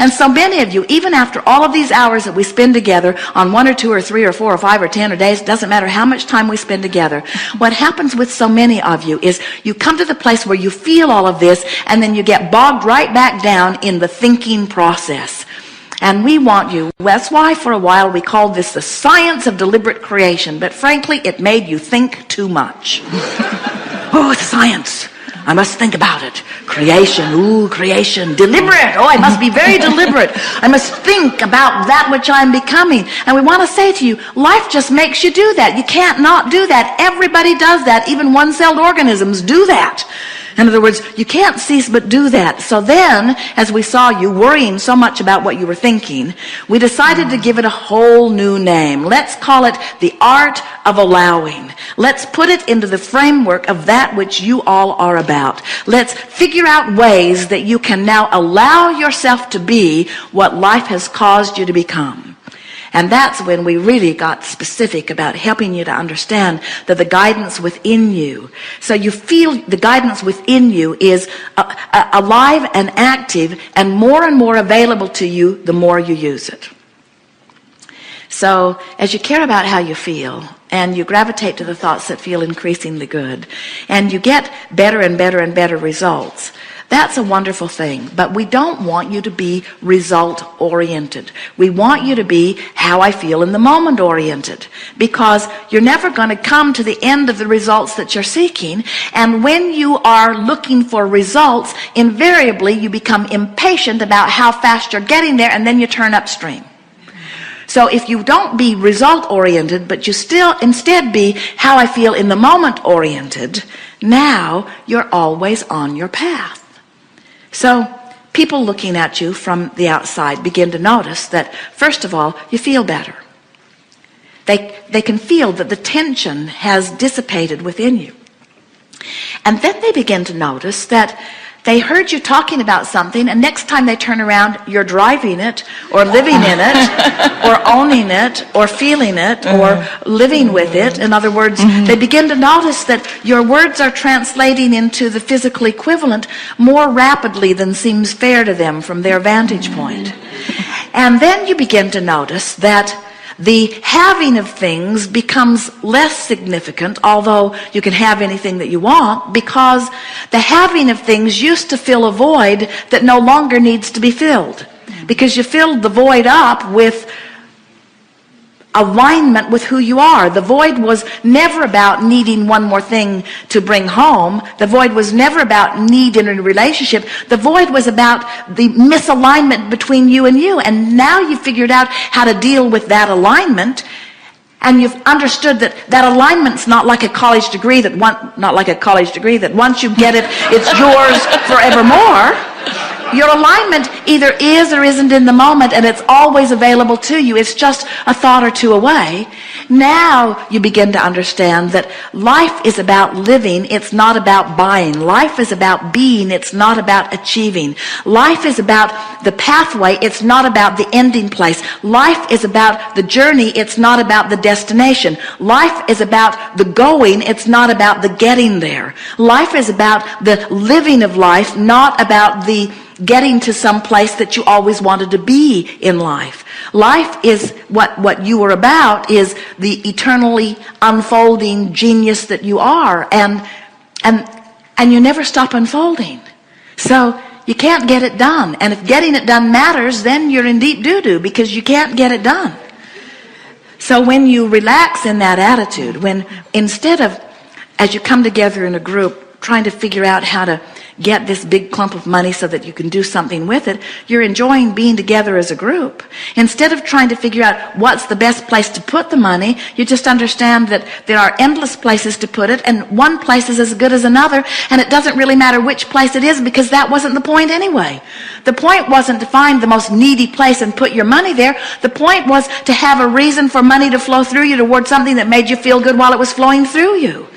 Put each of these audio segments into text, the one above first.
And so many of you, even after all of these hours that we spend together on 1 or 2 or 3 or 4 or 5 or 10 or days, it doesn't matter how much time we spend together, what happens with so many of you is you come to the place where you feel all of this, and then you get bogged right back down in the thinking process. And we want you, that's why for a while we called this the science of deliberate creation, but frankly it made you think too much. Oh, it's science. I must think about it. Creation, ooh, creation, deliberate. Oh, I must be very deliberate. I must think about that which I'm becoming. And we want to say to you, life just makes you do that. You can't not do that. Everybody does that. Even one-celled organisms do that. In other words, you can't cease but do that. So then, as we saw you worrying so much about what you were thinking, we decided to give it a whole new name. Let's call it the art of allowing. Let's put it into the framework of that which you all are about. Let's figure out ways that you can now allow yourself to be what life has caused you to become. And that's when we really got specific about helping you to understand that the guidance within you, so you feel the guidance within you is alive and active and more available to you the more you use it. So as you care about how you feel, and you gravitate to the thoughts that feel increasingly good, and you get better and better and better results, that's a wonderful thing. But we don't want you to be result-oriented. We want you to be how I feel in the moment-oriented, because you're never going to come to the end of the results that you're seeking. And when you are looking for results, invariably you become impatient about how fast you're getting there, and then you turn upstream. So if you don't be result-oriented, but you still instead be how I feel in the moment-oriented, now you're always on your path. So people looking at you from the outside begin to notice that, first of all, you feel better. They can feel that the tension has dissipated within you. And then they begin to notice that they heard you talking about something, and next time they turn around, you're driving it, or living in it, or owning it, or feeling it, or living with it. In other words, they begin to notice that your words are translating into the physical equivalent more rapidly than seems fair to them from their vantage point. And then you begin to notice that the having of things becomes less significant, although you can have anything that you want, because the having of things used to fill a void that no longer needs to be filled, because you filled the void up with alignment with who you are. The void was never about needing one more thing to bring home. The void was never about need in a relationship. The void was about the misalignment between you and you. And now you've figured out how to deal with that alignment, and you've understood that that alignment's not like a college degree that once you get it, it's yours forevermore. Your alignment either is or isn't in the moment, and it's always available to you. It's just a thought or two away. Now you begin to understand that life is about living. It's not about buying. Life is about being. It's not about achieving. Life is about the pathway. It's not about the ending place. Life is about the journey. It's not about the destination. Life is about the going. It's not about the getting there. Life is about the living of life, not about the getting to some place that you always wanted to be in life. Life is what you are about, is the eternally unfolding genius that you are, and you never stop unfolding. So you can't get it done. And if getting it done matters, then you're in deep doo-doo, because you can't get it done. So when you relax in that attitude, when instead of, as you come together in a group, trying to figure out how to get this big clump of money so that you can do something with it, you're enjoying being together as a group. Instead of trying to figure out what's the best place to put the money, you just understand that there are endless places to put it, and one place is as good as another, and it doesn't really matter which place it is, because that wasn't the point anyway. The point wasn't to find the most needy place and put your money there. The point was to have a reason for money to flow through you toward something that made you feel good while it was flowing through you.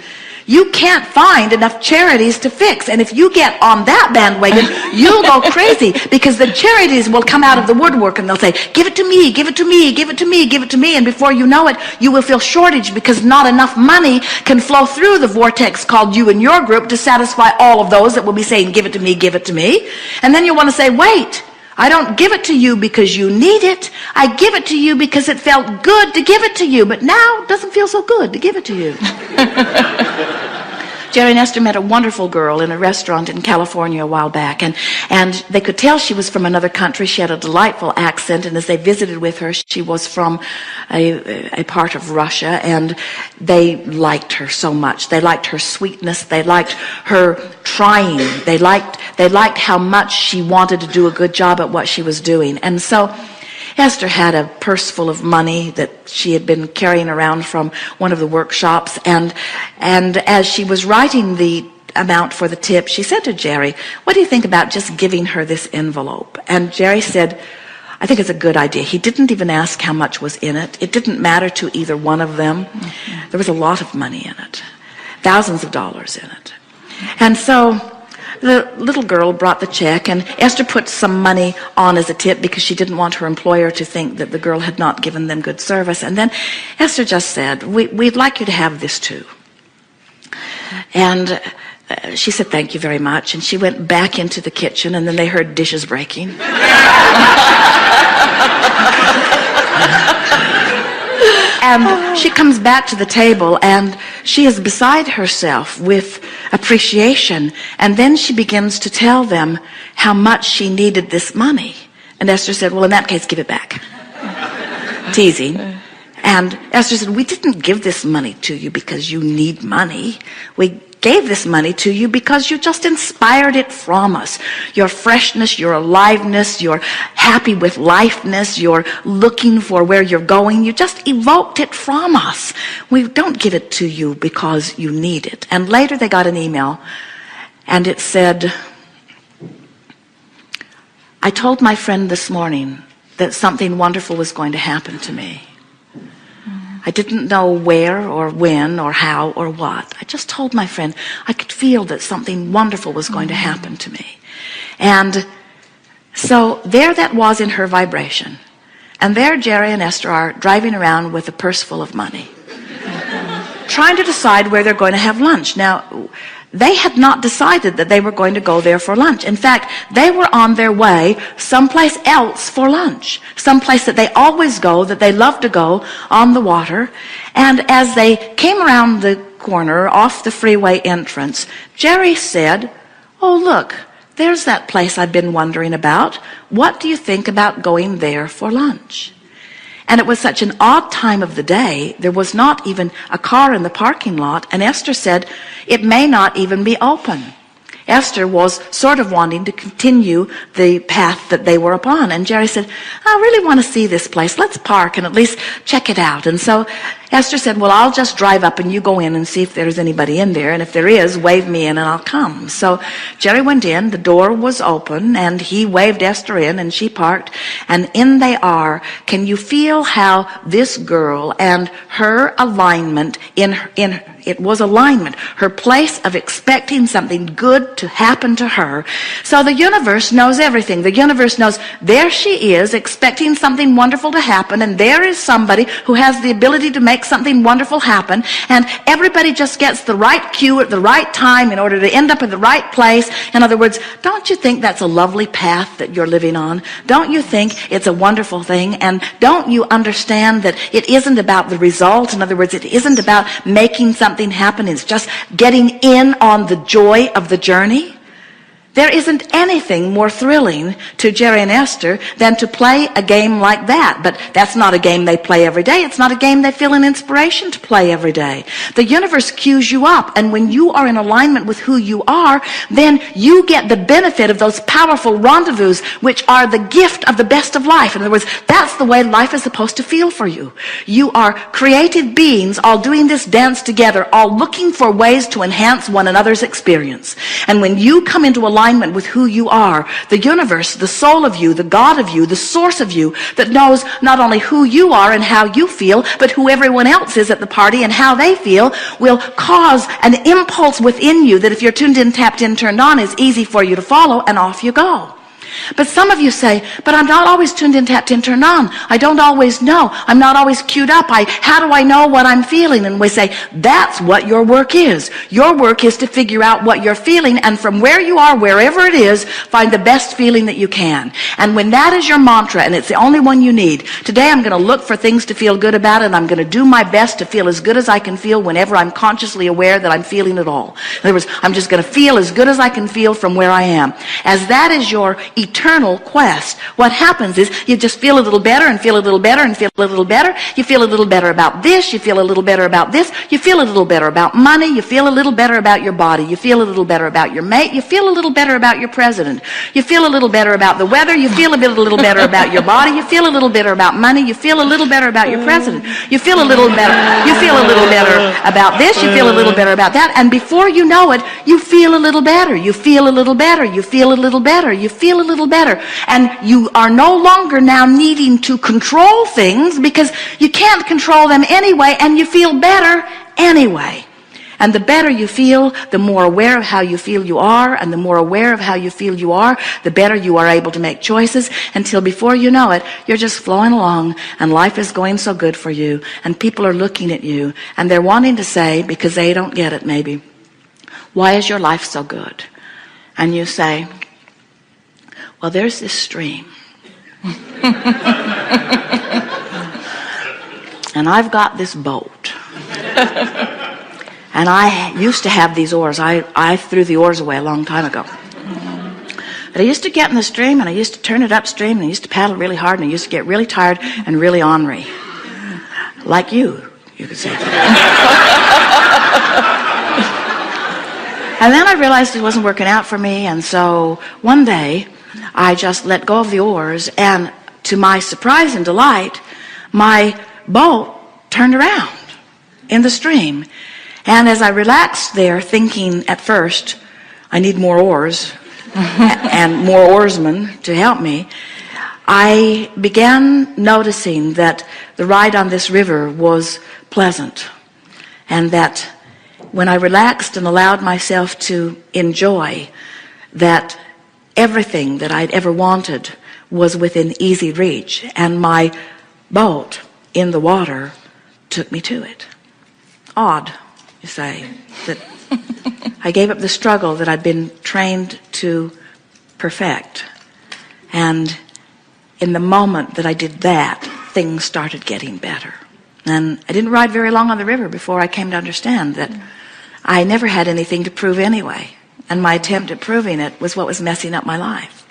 You can't find enough charities to fix. And if you get on that bandwagon, you'll go crazy, because the charities will come out of the woodwork and they'll say, give it to me, give it to me, give it to me, give it to me. And before you know it, you will feel shortage, because not enough money can flow through the vortex called you and your group to satisfy all of those that will be saying, give it to me, give it to me. And then you'll want to say, wait, I don't give it to you because you need it. I give it to you because it felt good to give it to you, but now it doesn't feel so good to give it to you. Jerry and Esther met a wonderful girl in a restaurant in California a while back, and they could tell she was from another country. She had a delightful accent, and as they visited with her, she was from a part of Russia, and they liked her so much. They liked her sweetness. They liked her trying. They liked how much she wanted to do a good job at what she was doing. And so Esther had a purse full of money that she had been carrying around from one of the workshops, and as she was writing the amount for the tip, she said to Jerry, "What do you think about just giving her this envelope?" And Jerry said, "I think it's a good idea." He didn't even ask how much was in it. It didn't matter to either one of them. There was a lot of money in it, thousands of dollars in it. And so the little girl brought the check, and Esther put some money on as a tip because she didn't want her employer to think that the girl had not given them good service. And then Esther just said, we'd like you to have this too. And she said, "Thank you very much." And she went back into the kitchen, and then they heard dishes breaking. And she comes back to the table, and she is beside herself with appreciation. And then she begins to tell them how much she needed this money. And Esther said, "Well, in that case, give it back." Teasing. And Esther said, "We didn't give this money to you because you need money. We gave this money to you because you just inspired it from us. Your freshness, your aliveness, your happy with lifeness, your looking for where you're going, you just evoked it from us. We don't give it to you because you need it." And later they got an email, and it said, "I told my friend this morning that something wonderful was going to happen to me. I didn't know where or when or how or what. I just told my friend I could feel that something wonderful was going to happen to me." And so there that was in her vibration. And there Jerry and Esther are driving around with a purse full of money, trying to decide where they're going to have lunch. Now, they had not decided that they were going to go there for lunch. In fact, they were on their way someplace else for lunch, someplace that they always go, that they love to go, on the water. And as they came around the corner off the freeway entrance, Jerry said, "Oh, look, there's that place I've been wondering about. What do you think about going there for lunch?" And it was such an odd time of the day. There was not even a car in the parking lot. And Esther said, "It may not even be open." Esther was sort of wanting to continue the path that they were upon. And Jerry said, "I really want to see this place. Let's park and at least check it out." And so Esther said, "Well, I'll just drive up and you go in and see if there's anybody in there. And if there is, wave me in and I'll come." So Jerry went in. The door was open, and he waved Esther in, and she parked. And in they are. Can you feel how this girl and her alignment it was alignment, her place of expecting something good to happen to her. So the universe knows everything. The universe knows there she is expecting something wonderful to happen, and there is somebody who has the ability to make something wonderful happen, and everybody just gets the right cue at the right time in order to end up in the right place. In other words, don't you think that's a lovely path that you're living on? Don't you think it's a wonderful thing? And don't you understand that it isn't about the result? In other words, it isn't about making something happen. It's just getting in on the joy of the journey. There isn't anything more thrilling to Jerry and Esther than to play a game like that. But that's not a game they play every day. It's not a game they feel an inspiration to play every day. The universe cues you up, and when you are in alignment with who you are, then you get the benefit of those powerful rendezvous, which are the gift of the best of life. In other words, that's the way life is supposed to feel for you. You are creative beings all doing this dance together, all looking for ways to enhance one another's experience. And when you come into alignment with who you are, the universe, the soul of you, the God of you, the source of you, that knows not only who you are and how you feel, but who everyone else is at the party and how they feel, will cause an impulse within you that if you're tuned in, tapped in, turned on, is easy for you to follow, and off you go. But some of you say, but I'm not always tuned in, tapped in, turned on. I don't always know. I'm not always queued up. How do I know what I'm feeling? And we say, that's what your work is. Your work is to figure out what you're feeling, and from where you are, wherever it is, find the best feeling that you can. And when that is your mantra, and it's the only one you need, today I'm going to look for things to feel good about, and I'm going to do my best to feel as good as I can feel whenever I'm consciously aware that I'm feeling it all. In other words, I'm just going to feel as good as I can feel from where I am. As that is your eternal quest, what happens is you just feel a little better and feel a little better and feel a little better. You feel a little better about this. You feel a little better about this. You feel a little better about money. You feel a little better about your body. You feel a little better about your mate. You feel a little better about your president. You feel a little better about the weather. You feel a little better about your body. You feel a little better about money. You feel a little better about your president. You feel a little better. You feel a little better about this. You feel a little better about that. And before you know it, you feel a little better. You feel a little better. You feel a little better. You feel a little better. And you are no longer now needing to control things, because you can't control them anyway, and you feel better anyway. And the better you feel, the more aware of how you feel you are, and the more aware of how you feel you are, the better you are able to make choices, until before you know it, you're just flowing along, and life is going so good for you, and people are looking at you, and they're wanting to say, because they don't get it maybe, why is your life so good? And you say, well, there's this stream. And I've got this boat. And I used to have these oars. I threw the oars away a long time ago. But I used to get in the stream, and I used to turn it upstream, and I used to paddle really hard, and I used to get really tired and really ornery. Like you could say. And then I realized it wasn't working out for me, and so one day I just let go of the oars, and to my surprise and delight, my boat turned around in the stream. And as I relaxed there, thinking at first, I need more oars and more oarsmen to help me, I began noticing that the ride on this river was pleasant, and that when I relaxed and allowed myself to enjoy that everything that I'd ever wanted was within easy reach, and my boat in the water took me to it. Odd, you say, that I gave up the struggle that I'd been trained to perfect. And in the moment that I did that, things started getting better. And I didn't ride very long on the river before I came to understand that I never had anything to prove anyway. And my attempt at proving it was what was messing up my life.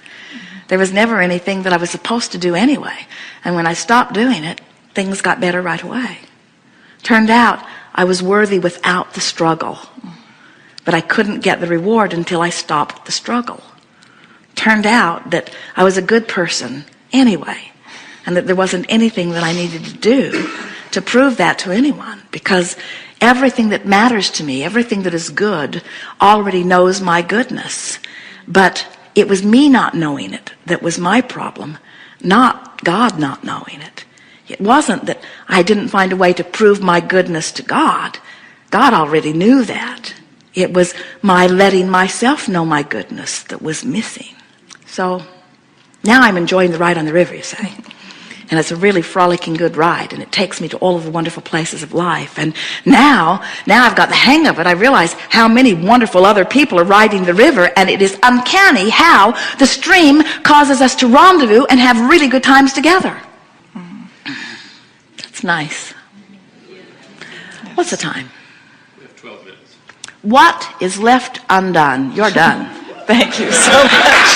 There was never anything that I was supposed to do anyway. And when I stopped doing it, things got better right away. Turned out I was worthy without the struggle. But I couldn't get the reward until I stopped the struggle. Turned out that I was a good person anyway, and that there wasn't anything that I needed to do to prove that to anyone, because everything that matters to me, everything that is good, already knows my goodness. But it was me not knowing it that was my problem, not God not knowing it. It wasn't that I didn't find a way to prove my goodness to God. God already knew that. It was my letting myself know my goodness that was missing. So now I'm enjoying the ride on the river, you say. And it's a really frolicking good ride, and it takes me to all of the wonderful places of life. And now I've got the hang of it. I realize how many wonderful other people are riding the river, and it is uncanny how the stream causes us to rendezvous and have really good times together. That's nice. What's the time? We have 12 minutes. What is left undone? You're done. Thank you so much.